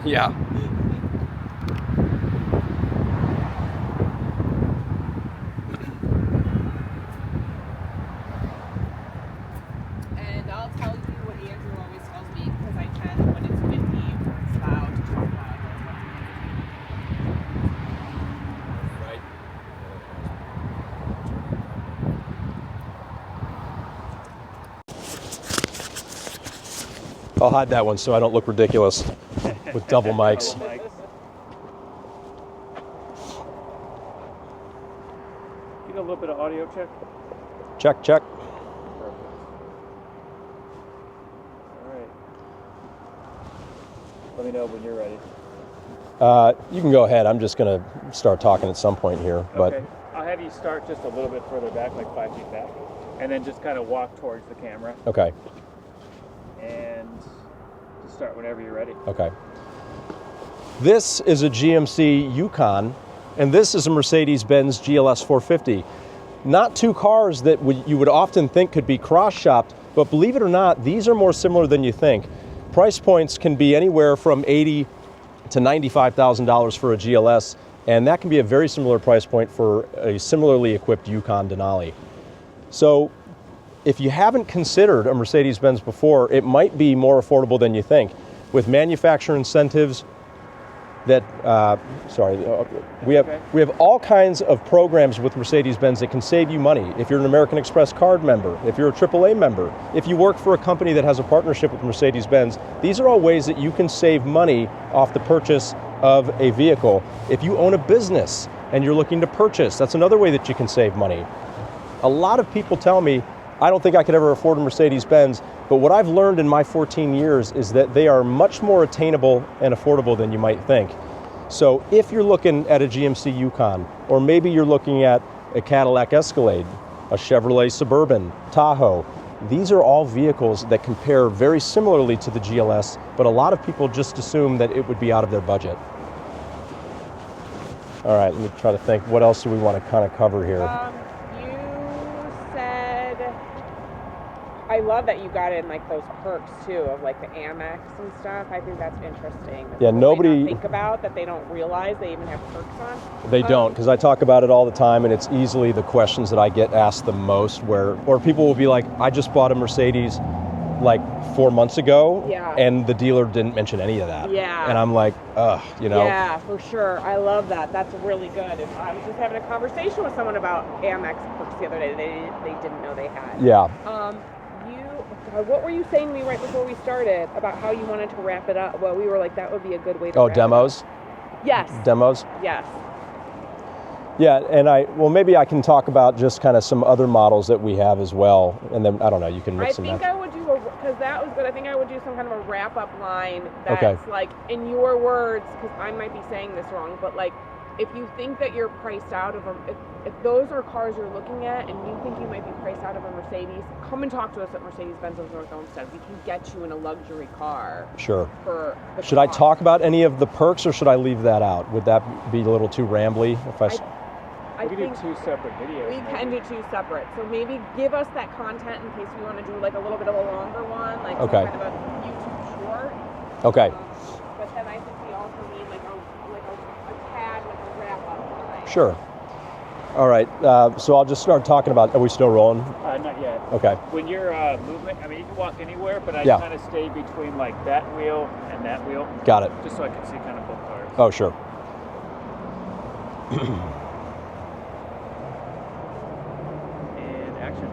Yeah. And I'll tell you what Andrew always tells me, because I tend, when it's windy or it's loud, to talk loud. Right. I'll hide that one so I don't look ridiculous with double mics. Get a little bit of audio check. Check, check. Perfect. All right. Let me know when you're ready. You can go ahead. I'm just going to start talking at some point here. But Okay. I'll have you start just a little bit further back, like 5 feet back, and then just kind of walk towards the camera. Okay. And just start whenever you're ready. Okay. This is a GMC Yukon, and this is a Mercedes-Benz GLS 450. Not two cars that you would often think could be cross-shopped, but believe it or not, these are more similar than you think. Price points can be anywhere from $80,000 to $95,000 for a GLS, and that can be a very similar price point for a similarly equipped Yukon Denali. So if you haven't considered a Mercedes-Benz before, it might be more affordable than you think. With manufacturer incentives that, we have all kinds of programs with Mercedes-Benz that can save you money. If you're an American Express card member, if you're a AAA member, if you work for a company that has a partnership with Mercedes-Benz, these are all ways that you can save money off the purchase of a vehicle. If you own a business and you're looking to purchase, that's another way that you can save money. A lot of people tell me, I don't think I could ever afford a Mercedes-Benz, but what I've learned in my 14 years is that they are much more attainable and affordable than you might think. So if you're looking at a GMC Yukon, or maybe you're looking at a Cadillac Escalade, a Chevrolet Suburban, Tahoe, these are all vehicles that compare very similarly to the GLS, but a lot of people just assume that it would be out of their budget. All right, let me try to think, what else do we want to kind of cover here? I love that you got in like those perks too, of like the Amex and stuff. I think that's interesting. Yeah, nobody think about that. They don't realize they even have perks on. They don't, because I talk about it all the time, and it's easily the questions that I get asked the most. Or people will be like, "I just bought a Mercedes like 4 months ago, and the dealer didn't mention any of that." Yeah. And I'm like, ugh, you know. Yeah, for sure. I love that. That's really good. And I was just having a conversation with someone about Amex perks the other day. They didn't know they had. Yeah. What were you saying to me right before we started about how you wanted to wrap it up? Well, we were like, that would be a good way to wrap demos? It up. Yes. Demos? Yes. Yeah, and maybe I can talk about just kind of some other models that we have as well, and then, I don't know, you can mix them up. I would do, because that was good, I think I would do some kind of a wrap-up line that's like, in your words, because I might be saying this wrong, but like, if you think that you're priced out of if those are cars you're looking at and you think you might be priced out of a Mercedes, come and talk to us at Mercedes-Benz of North Olmsted. We can get you in a luxury car. Sure. Should I talk about any of the perks, or should I leave that out? Would that be a little too rambly? We can do two separate videos. We can do two separate. So maybe give us that content in case we want to do like a little bit of a longer one, like some kind of a YouTube short. Okay. But then I think we also need like a tad, like a wrap-up line. Sure. All right, so I'll just start talking about, are we still rolling? Not yet. Okay. When you're moving, I mean, you can walk anywhere, but I kind of stay between like that wheel and that wheel. Got it. Just so I can see kind of both cars. Oh, sure. And action.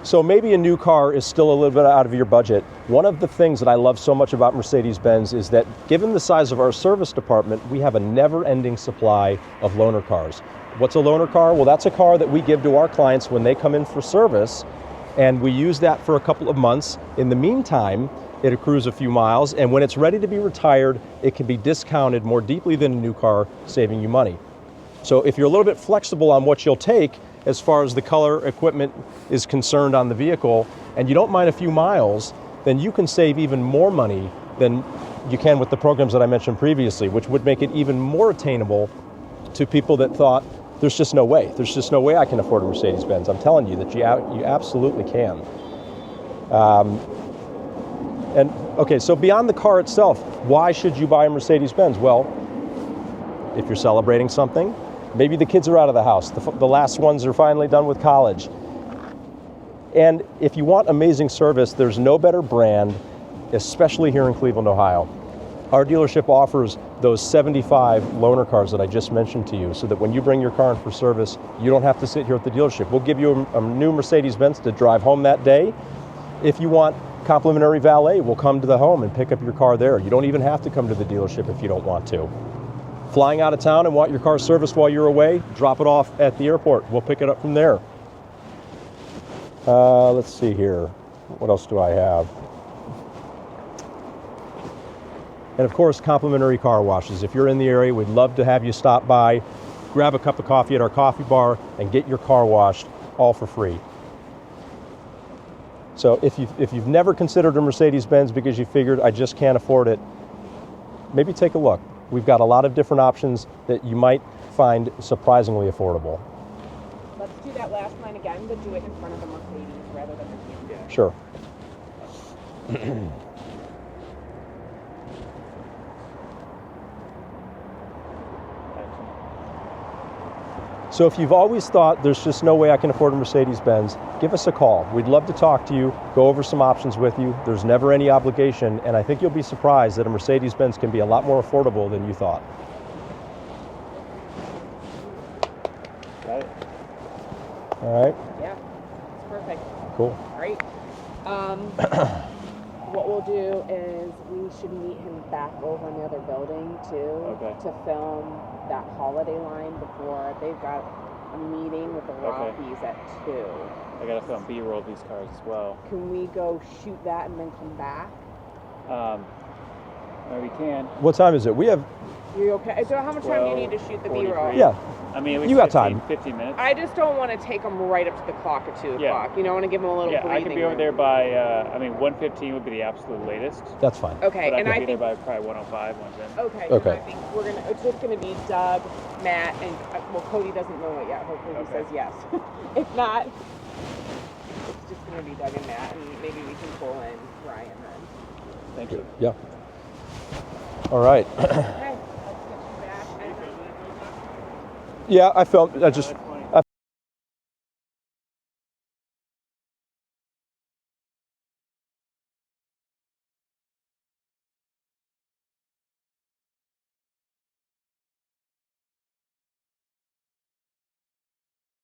So maybe a new car is still a little bit out of your budget. One of the things that I love so much about Mercedes-Benz is that given the size of our service department, we have a never-ending supply of loaner cars. What's a loaner car? Well, that's a car that we give to our clients when they come in for service, and we use that for a couple of months. In the meantime, it accrues a few miles, and when it's ready to be retired, it can be discounted more deeply than a new car, saving you money. So if you're a little bit flexible on what you'll take as far as the color equipment is concerned on the vehicle, and you don't mind a few miles, then you can save even more money than you can with the programs that I mentioned previously, which would make it even more attainable to people that thought, there's just no way. There's just no way I can afford a Mercedes-Benz. I'm telling you that you absolutely can. And Okay, so beyond the car itself, why should you buy a Mercedes-Benz? Well, if you're celebrating something, maybe the kids are out of the house, the last ones are finally done with college. And if you want amazing service, there's no better brand, especially here in Cleveland, Ohio. Our dealership offers those 75 loaner cars that I just mentioned to you, so that when you bring your car in for service, you don't have to sit here at the dealership. We'll give you a new Mercedes-Benz to drive home that day. If you want complimentary valet, we'll come to the home and pick up your car there. You don't even have to come to the dealership if you don't want to. Flying out of town and want your car serviced while you're away, drop it off at the airport. We'll pick it up from there. Let's see here. What else do I have? And of course, complimentary car washes. If you're in the area, we'd love to have you stop by, grab a cup of coffee at our coffee bar, and get your car washed, all for free. So if you've never considered a Mercedes-Benz because you figured I just can't afford it, maybe take a look. We've got a lot of different options that you might find surprisingly affordable. Let's do that last line again, but do it in front of the Mercedes rather than the GMC. Sure. So if you've always thought there's just no way I can afford a Mercedes-Benz, give us a call. We'd love to talk to you, go over some options with you. There's never any obligation, and I think you'll be surprised that a Mercedes-Benz can be a lot more affordable than you thought. Got it. All right? Yeah, it's perfect. Cool. Great. What we'll do is we should meet him back over in the other building too, to film that holiday line before they've got a meeting with the Rockies at 2. I gotta film B-roll of these cars as well. Can we go shoot that and then come back? We can. What time is it? We have... You okay? So how much time do you need to shoot the B-roll? Yeah. I mean, you got time. 15 minutes. I just don't want to take them right up to the clock at 2 o'clock. You know, I want to give them a little breathing. I could be over there by, 1:15 would be the absolute latest. That's fine. Okay, But and I I could be think... there by probably 1:05, 1:10. Okay. I think it's just going to be Doug, Matt, and, well, Cody doesn't know it yet. Hopefully he says yes. If not, it's just going to be Doug and Matt, and maybe we can pull in Ryan then. Thank you. Yeah. All right. Okay, let's get you back. Yeah, I filmed. I just